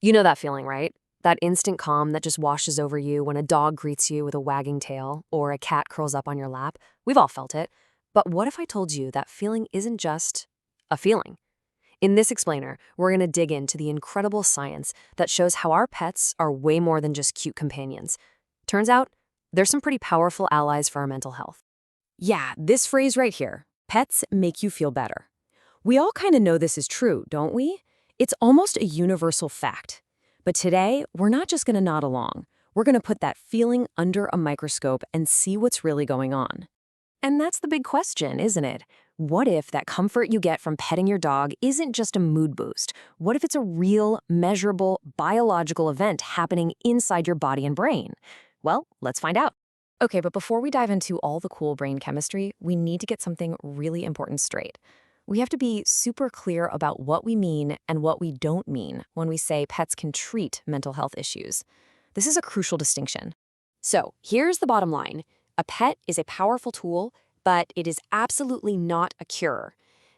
You know that feeling, right? That instant calm that just washes over you when a dog greets you with a wagging tail or a cat curls up on your lap. We've all felt it. But what if I told you that feeling isn't just a feeling? In this explainer, we're going to dig into the incredible science that shows how our pets are way more than just cute companions. Turns out, there's some pretty powerful allies for our mental health. Yeah, this phrase right here, pets make you feel better. We all kind of know this is true, don't we? It's almost a universal fact. But today, we're not just going to nod along. We're going to put that feeling under a microscope and see what's really going on. And that's the big question, isn't it? What if that comfort you get from petting your dog isn't just a mood boost? What if it's a real, measurable, biological event happening inside your body and brain? Well, let's find out. Okay, but before we dive into all the cool brain chemistry, we need to get something really important straight. We have to be super clear about what we mean and what we don't mean when we say pets can treat mental health issues. This is a crucial distinction. So, here's the bottom line. A pet is a powerful tool, but it is absolutely not a cure.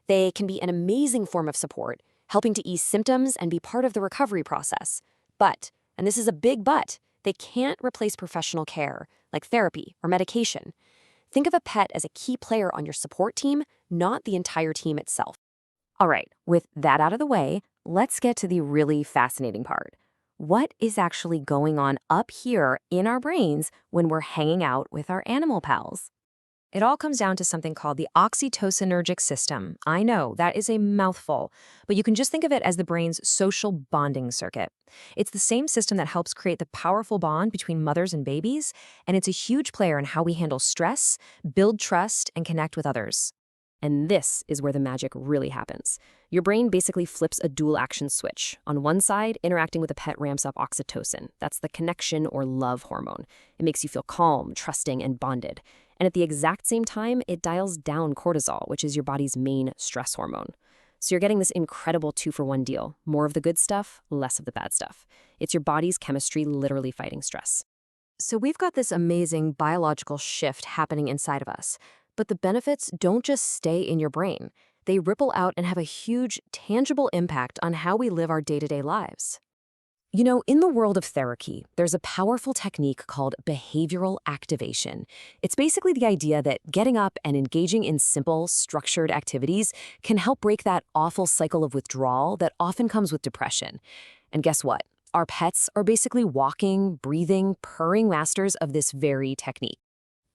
They can be an amazing form of support, helping to ease symptoms and be part of the recovery process. But, and this is a big but, they can't replace professional care, like therapy or medication. Think of a pet as a key player on your support team, not the entire team itself. All right, with that out of the way, let's get to the really fascinating part. What is actually going on up here in our brains when we're hanging out with our animal pals? It all comes down to something called the oxytocinergic system. I know, that is a mouthful, but you can just think of it as the brain's social bonding circuit. It's the same system that helps create the powerful bond between mothers and babies, and it's a huge player in how we handle stress, build trust, and connect with others. And this is where the magic really happens. Your brain basically flips a dual action switch. On one side, interacting with a pet ramps up oxytocin. That's the connection or love hormone. It makes you feel calm, trusting, and bonded. And at the exact same time, it dials down cortisol, which is your body's main stress hormone. So you're getting this incredible 2-for-1 deal. More of the good stuff, less of the bad stuff. It's your body's chemistry literally fighting stress. So we've got this amazing biological shift happening inside of us. But the benefits don't just stay in your brain. They ripple out and have a huge, tangible impact on how we live our day-to-day lives. You know, in the world of therapy, there's a powerful technique called behavioral activation. It's basically the idea that getting up and engaging in simple, structured activities can help break that awful cycle of withdrawal that often comes with depression. And guess what? Our pets are basically walking, breathing, purring masters of this very technique.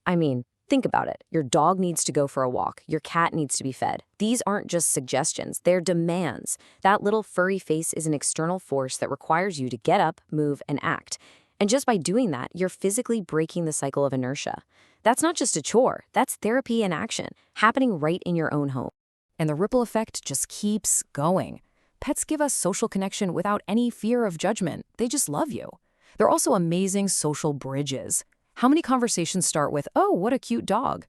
I mean, think about it. Your dog needs to go for a walk. Your cat needs to be fed. These aren't just suggestions, they're demands. That little furry face is an external force that requires you to get up, move, and act. And just by doing that, you're physically breaking the cycle of inertia. That's not just a chore, that's therapy in action, happening right in your own home. And the ripple effect just keeps going. Pets give us social connection without any fear of judgment. They just love you. They're also amazing social bridges. How many conversations start with, "Oh, what a cute dog?"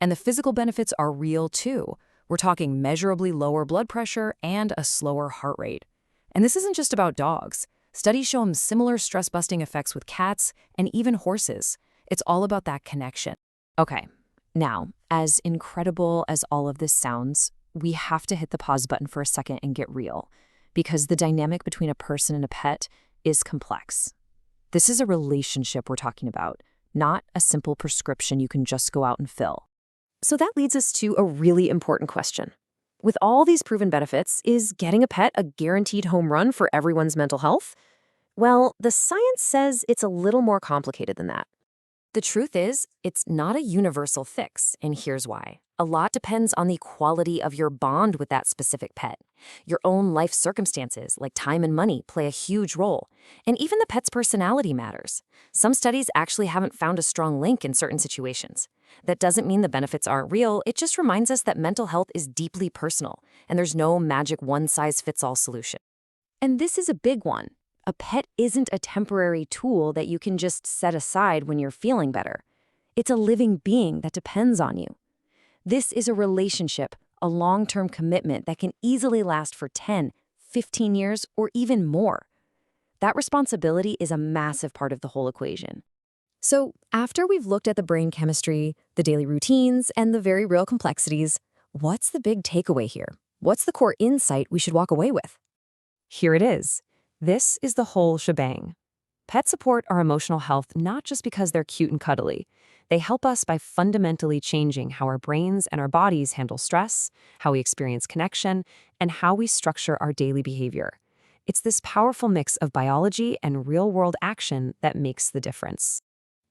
And the physical benefits are real too. We're talking measurably lower blood pressure and a slower heart rate. And this isn't just about dogs. Studies show similar stress-busting effects with cats and even horses. It's all about that connection. Okay, now, as incredible as all of this sounds, we have to hit the pause button for a second and get real, because the dynamic between a person and a pet is complex. This is a relationship we're talking about, not a simple prescription you can just go out and fill. So that leads us to a really important question. With all these proven benefits, is getting a pet a guaranteed home run for everyone's mental health? Well, the science says it's a little more complicated than that. The truth is, it's not a universal fix, and here's why. A lot depends on the quality of your bond with that specific pet. Your own life circumstances, like time and money, play a huge role. And even the pet's personality matters. Some studies actually haven't found a strong link in certain situations. That doesn't mean the benefits aren't real, it just reminds us that mental health is deeply personal, and there's no magic one-size-fits-all solution. And this is a big one. A pet isn't a temporary tool that you can just set aside when you're feeling better. It's a living being that depends on you. This is a relationship, a long-term commitment that can easily last for 10, 15 years, or even more. That responsibility is a massive part of the whole equation. So, after we've looked at the brain chemistry, the daily routines, and the very real complexities, what's the big takeaway here? What's the core insight we should walk away with? Here it is. This is the whole shebang. Pets support our emotional health not just because they're cute and cuddly. They help us by fundamentally changing how our brains and our bodies handle stress, how we experience connection, and how we structure our daily behavior. It's this powerful mix of biology and real-world action that makes the difference.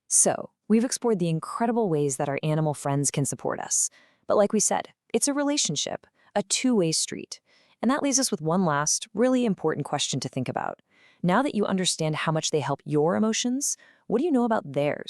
So, we've explored the incredible ways that our animal friends can support us. But like we said, it's a relationship, a two-way street. And that leaves us with one last, really important question to think about. Now that you understand how much they help your emotions, what do you know about theirs?